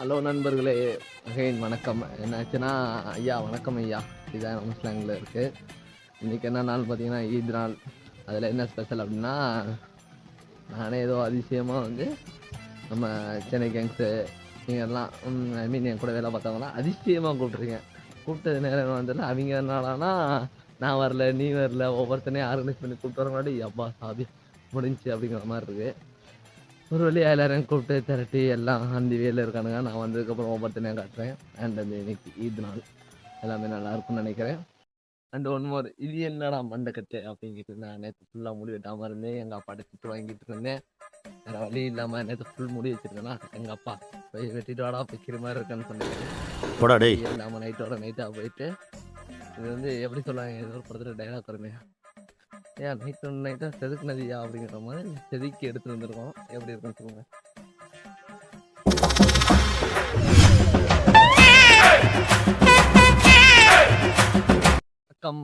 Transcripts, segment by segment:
Hello நண்பர்களே, again வணக்கம். என்னாச்சுன்னா ஐயா வணக்கம் ஐயா, இதுதான் நம்ம ஸ்லாங்கில் இருக்குது. இன்றைக்கி என்ன நாள் பார்த்தீங்கன்னா ஈத் நாள். அதில் என்ன ஸ்பெஷல் அப்படின்னா, நானே ஏதோ அதிசயமாக வந்து நம்ம சென்னை கேங்ஸு நீங்கள்லாம் ஐ மீன் என் கூட வேலை பார்த்தவங்களாம் அதிசயமாக கூப்பிட்ருக்கேன். கூப்பிட்டது நேரம் வந்ததில்ல. அவங்க என்னடானா நான் வரல நீ வரல ஒவ்வொருத்தனையும் ஆர்கனைஸ் பண்ணி கூப்பிட்டு வர முன்னாடி அப்பா சாதி முடிஞ்சு அப்படிங்கிற மாதிரி இருக்குது. ஒரு வழியாக எல்லாரும் கூப்பிட்டு திரட்டி எல்லாம் அந்த வேலையில் இருக்கானுங்க. நான் வந்ததுக்கப்புறம் ஒவ்வொருத்தனையும் காட்டுறேன். அண்ட் அந்த இன்னைக்கு ஈத் நாள் எல்லாமே நல்லா இருக்கும்னு நினைக்கிறேன். அண்ட் ஒன் மோர், இது என்னடா மண்டக்கட்டு அப்படிங்கிட்டு நான் நேற்று ஃபுல்லாக முடி வெட்டாமல் இருந்தேன். எங்கள் அப்பா திட்டு வாங்கிட்டு இருந்தேன். வேறு வழி இல்லாமல் நேற்று ஃபுல் முடி வச்சுருந்தேன்னா எங்கள் அப்பா போய் வெட்டிட்டு வாடா வைக்கிற மாதிரி இருக்குன்னு சொன்னேன். இல்லாமல் நைட்டாக போயிட்டு இது வந்து எப்படி சொல்லுவாங்க, ஏதோ ஒரு படத்தில் டைலாக் வருமே, ஏன் நைட்டாக செதுக்குனதியா அப்படிங்கிற மாதிரி செதுக்கி எடுத்துட்டு வந்திருக்கோம். எப்படி இருக்குன்னு சொல்லுங்க. வணக்கம்.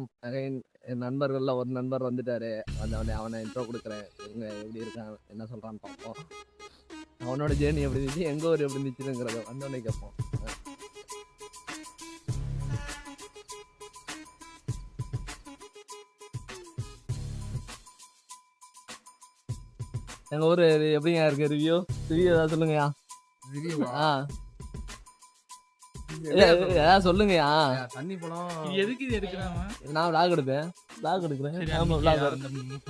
என் நண்பர்கள்ல ஒரு நண்பர் வந்துட்டாரு. அவனை இன்ட்ரோ கொடுக்குறேன். இவங்க எப்படி இருக்கான் என்ன சொல்றான்னு பார்ப்போம். அவனோட ஜேர்னி எப்படி இருந்துச்சு, எங்க ஊர் எப்படி இருந்துச்சுங்கிறத வந்தோடனே கேட்போம். எங்க ஊரு எப்படிங்க இருக்கு? ரிவ்யூ ஏதாவது சொல்லுங்கயா. ஏதாவது சொல்லுங்கயா. தண்ணி பழம் எதுக்கு இது எடுக்கிறாங்க? நான் விளாக் எடுப்பேன்.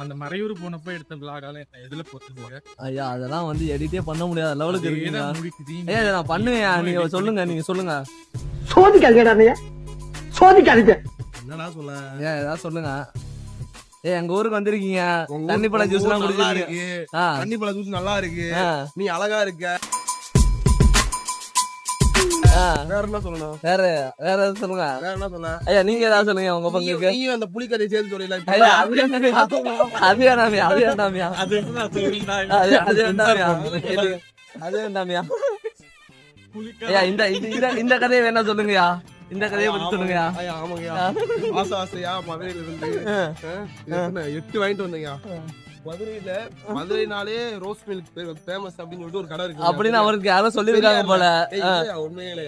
அந்த மறையூர் போனப்ப எடுத்த விளாகால எதுல போட்டு ஐயா அதெல்லாம் வந்து எடிட்டே பண்ண முடியாத லெவலுக்கு இருக்குங்க. ஐயா நான் பண்ணுவேன், நீங்க சொல்லுங்க. சோதிக்காதீங்க. என்னடா சொல்ல? ஏன் ஏதாவது சொல்லுங்க. எங்க ஊருக்கு வந்திருக்கீங்க, தண்ணி பழம் ஜூஸ் எல்லாம் குடிச்சிருக்கு. தண்ணி பழம் ஜூஸ் நல்லா இருக்கு, நீ அழகா இருக்க. வேற என்ன சொல்லணும்? வேற ஏதாவது சொல்லுங்க. வேற என்ன சொல்ல? ஐயா நீங்க ஏதாவது சொல்லுங்க. உங்க பங்குக்கு நீயும் அந்த புலிக்கதை சேர்த்து சொல்லல. அது வேண்டாமியா. ஐயா இந்த கதையை வேணா சொல்லுங்கயா. இந்த கதையை பத்தி சொல்லுங்கயா. ஆமாங்கயா, ஆசையா மதுரையில இருந்து 8 வாங்கிட்டு வந்தீங்க. மதுரைனாலே ரோஸ் மில்க் ஃபேமஸ் அப்படின்னு சொல்லிட்டு ஒரு கடை இருக்கு அப்படின்னு அவருக்கு யாரும் சொல்லிருக்காங்க போல. உண்மையிலே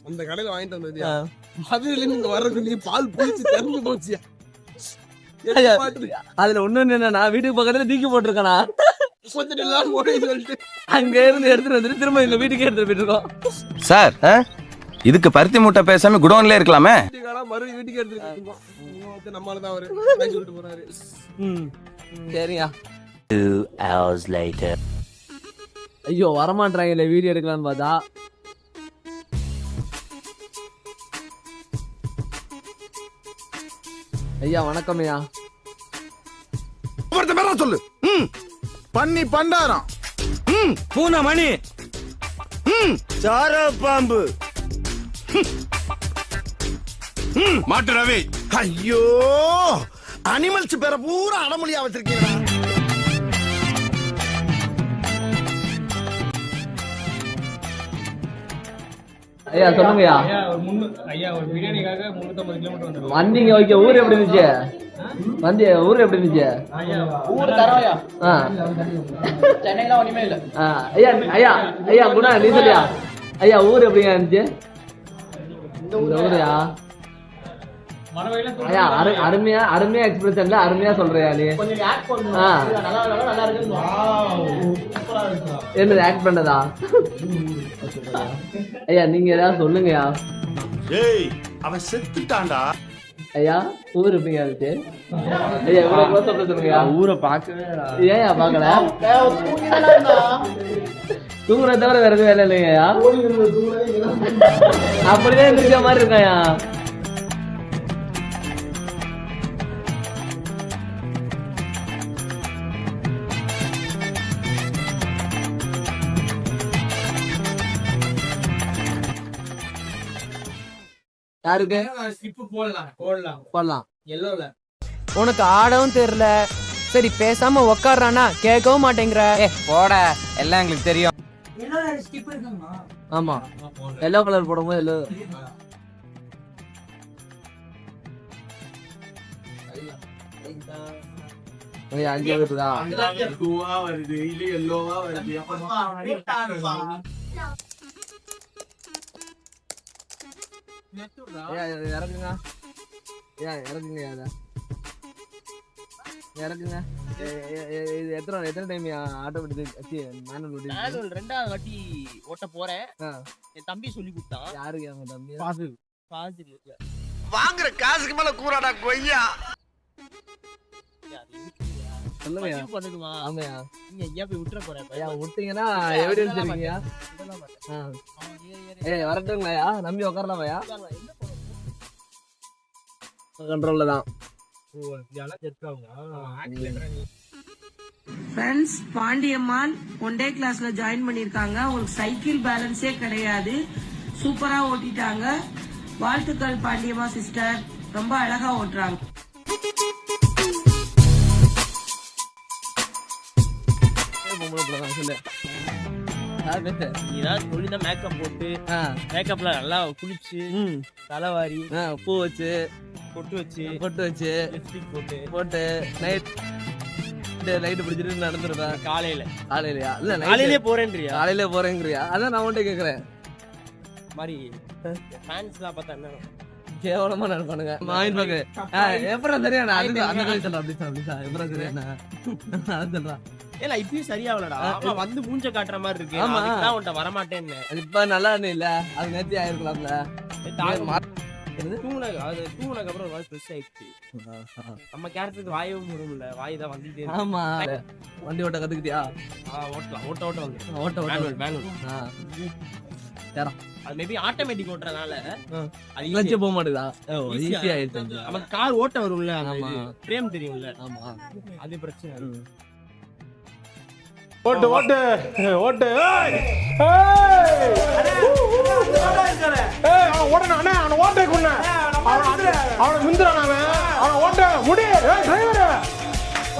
அந்த கடையில வாங்கிட்டு வந்தது. மதுரையில இருந்து இங்க வர்றதுக்கு பால் புளிச்சு திறந்து போச்சியா. அதுல ஒண்ணு என்னன்னா, வீட்டுக்கு பக்கத்துல தூக்கி போட்டிருக்கானா, அங்க இருந்து எடுத்துட்டு வந்துட்டு திரும்ப எங்க வீட்டுக்கே எடுத்துட்டு போயிட்டு இருக்கோம். சார் இதுக்கு பருத்தி மூட்டை பேசாம குடோன்ல இருக்கலாமே. மறுபடியும் வீட்டுக்கு எடுத்துட்டு நம்மளாலதான் அவரு சொல்லிட்டு போறாரு. சரியா. 2 hours later. ஐயோ வரமாட்டாங்கல்ல வீடியோ எடுக்கலான்னு பார்த்தா. ஐயா வணக்கம் ஐயா. சொல்லு. பண்ணி பண்டாரம், பூனை மணி, சார பாம்பு, மாட்டு ரவி. ஐயோ அனிமல்ஸ் பேர பூரா அடமொழியா வச்சிருக்கீங்க. ஐயா சொல்லுங்கய்யா. ஐயா ஒரு பிரியாணிக்காக 350 கிலோமீட்டர் வந்தீங்க. ஓகே, ஊர் எப்படி இருந்துச்சு? ஊர் எப்படி இருந்துச்சு? ஊர் தரவையா? சென்னையில ஒண்ணுமே இல்ல. ஐயா குணா நீ சொல்லியா. ஐயா ஊர் எப்படிங்க இருந்துச்சு? இந்த ஊரையா? ஐயா அருமையா எக்ஸ்பிரஷன்ல அருமையா சொல்றியா நீ. என்னது ஆக்ட் பண்ணதா? ஐயா நீங்க ஏதாவது சொல்லுங்கயா. அவன் செத்துட்டான்டா. ஐயா ஊர் எப்படிங்க இருந்துச்சு? ஐயா இவ்வளவு சொல்லுங்கயா. ஊரை பார்க்கவே ஏயா பாக்கல? தூங்குறத தவிர வேற எதுவும் வேலை இல்லைங்கய்யா. அப்படிதான் இருந்துச்ச மாதிரி இருக்காயா. யாருக்கு போடலாம். எல்லோல உனக்கு ஆடவும் தெரியல, சரி பேசாம உக்காடுறானா கேட்கவும் மாட்டேங்கிற. போட எல்லாம் எங்களுக்கு தெரியும். ஆமா எல்லோ கலர் போடும்போது எல்லோ. அஞ்சு வருதா? ஐயா இறக்குங்க ஐயா இறக்குங்க அதை இறக்குங்க. இது எத்தனை டைம் ஆட்டோமேட்டிக் மேனுவல் ஓட்டி மேனுவல் 2வது வாட்டி ஓட்ட போறேன். என் தம்பி சொல்லி கொடுத்தான். யாருக்கு அவங்க தம்பி? பாசில் வாங்குற காசுக்கு மேல கூறாடா கொய்யா. சொல்லுங்க பண்ணுமா? ஆமையா நீங்க எங்கேயா போய் விட்டுற போறேன். ஐயா விட்டீங்கன்னா எவிடன்ஸ் இருக்கீங்க. ஏய் வரட்டுங்களையா நம்பி உட்காரலாமையா? கண்ட்ரோல்ல தான். ஃப்ரெண்ட்ஸ், பாண்டியம்மாள் ஒன் டே கிளாஸ்ல ஜாயின் பண்ணிருக்காங்க. உங்களுக்கு சைக்கிள் பேலன்ஸே கிடையாது, சூப்பரா ஓட்டிட்டாங்க. வாழ்த்துக்கள் பாண்டியம்மா சிஸ்டர், ரொம்ப அழகா ஓட்டுறாங்க. நீதான் சொல்லிதான் மேக்கப் போட்டு மேக்கப்ல நல்லா குளிச்சு தலைவாரி பூ வச்சு பொட்டு வச்சு லிப்ஸ்டிக் போட்டு நைட் லைட் பிடிச்சிட்டு நடந்துருவேன். காலையிலயா? இல்ல காலையிலே போறேன்றியா? காலையில போறேங்கிறியா? அதான் நான் உன்கிட்ட கேக்குறேன். மாதிரி ஃபேன்ஸ்லாம் பார்த்தா என்ன கேவலமா நடப்பானுங்க. மாயின் பாக்கு எப்பறம் சரியா? நான் அந்த கதை சொல்றேன். அப்படி எப்பறம் சரியா? நான் சொல்றேன். ஏல இப்பயும் சரியாவலடா. ஆமா வந்து மூஞ்ச காட்டுற மாதிரி இருக்கு. ஆமா. அதுதான் உன்ட்ட வர மாட்டேன்னு. அது இப்ப நல்லா இல்ல, அது நேத்தி ஆயிருக்கலாம்ல. தூங்குனதுக்கு அப்புறம் வாய் ஃப்ரெஷ் ஆயிடுச்சு. நம்ம கேரக்டருக்கு வாயவும் முடியல, வாய் தான் வந்துட்டே இருக்கு. ஆமா வண்டி ஓட்ட கத்துக்கிட்டியா? ஓட்டலாம், ஓட்ட வந்து ஓட்ட மேனுவல் அது மேபி ஆட்டோமேட்டிக் ஓட்டுறதுனால அது இலச்சே போக மாட்டேதா? ஈஸியா ஆயிடுச்சு. நமக்கு கார் ஓட்ட வரும்ல, ஆமா ஃப்ரேம் தெரியும்ல, ஆமா அது பிரச்சனை. ஓட்டு ஓட்டு ஓட்டு ஓடனா அவனை ஓட்டை கொண்டு அவனை முந்திரான், அவனை ஓட்ட முடி டிரைவர்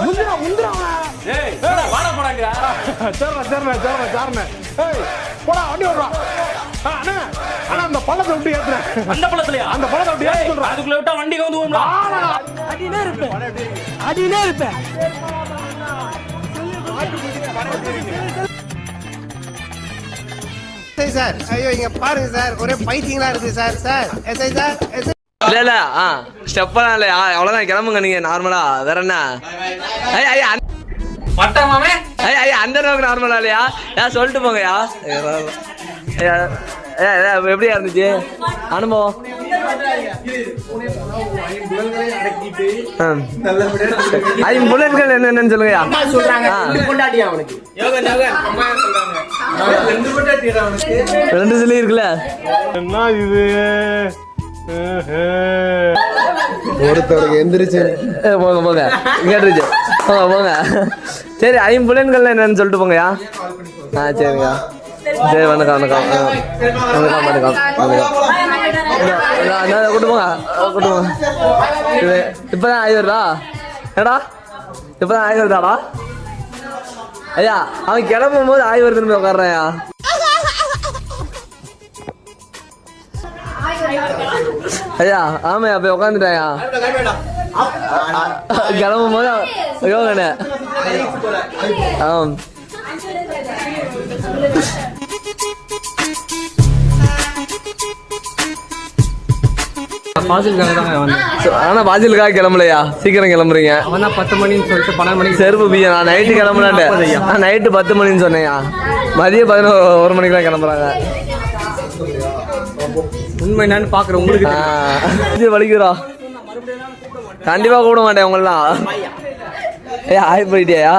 முந்திரா போடா வண்டி ஓடுறான். ஆனா அந்த பள்ளத்தை விட்டு ஏத்துறேன். அந்த பள்ளத்தை விட்டு ஏத்து அதுக்குள்ள விட்டா வண்டி வந்து அடினே இருப்பேன். சார் ஐயோ இங்க பாருங்க சார், ஒரே பைத்தியங்களா இருக்கு sir. Sir SI sir SI. இல்ல ஸ்டெப்பெல்லாம் இல்ல, அவ்வளவுதான். கிளம்புங்க நீங்க நார்மலா. வேற என்ன மட்டமாமே அந்த அளவுக்கு நார்மலா இல்லையா? சொல்லிட்டு போங்கயா. எப்படியா இருந்துச்சு அனுபவம்? புல்லட்கள் என்னன்னு சொல்லுங்கயா. ரெண்டு சொல்லி இருக்குல்ல. என்ன இது ஒருத்தருக்கு எந்திரிச்சு போங்க கேட்டுருச்சு. போங்க சரி. ஐம்புலன்கள் என்னன்னு சொல்லிட்டு போங்கயா. சரிங்க. சரி வணக்கம். கூட்டு போங்க. இப்பதான் ஆயிடுறா ஏடா? இப்பதான் ஆயிடுறாடா ஐயா. அவன் கிளம்பும் போது ஆய் வருதுன்னு போய் உட்காடுறாயா. ஐயா ஆமையா போய் உட்காந்துட்டாயா. கிளம்பும் போது யோகனே. ஆம் ஆனா பாசிலுக்காக கிளம்பலையா? சீக்கிரம் கிளம்புறீங்க. 10 மணின்னு சொல்லிட்டு 12 மணிக்கு செருப்பு பியா. நான் நைட்டு கிளம்பலான்ட்டு. நான் நைட்டு 10 மணின்னு சொன்னேயா. மதியம் 11 மணிக்கு கிளம்புறாங்க. உண்மை என்னன்னு பாக்குறேன். உங்களுக்கு வலிக்குறா. கண்டிப்பா கூப்பிட மாட்டேன் உங்களெல்லாம். ஏ ஆய் போயிட்டியா?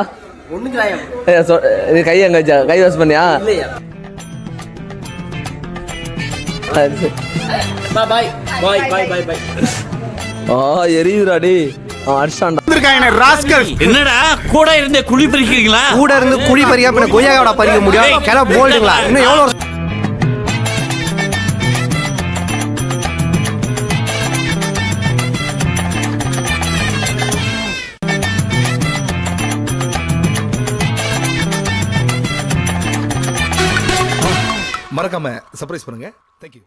கை எங்க வச்சா? கை வாஷ் பண்ணியா? எரியுறாடி. என்னடா கூட இருந்தே குழி பறிக்கிறீங்களா? கூட இருந்து குழி பறியா பின்ன கொய்யாவோட பறிக்க முடியும். கிளம்ப போல்டுங்களா? இன்னும் எவ்வளவு மறக்காம சர்ப்ரைஸ் பண்ணுங்க. தேங்க்யூ.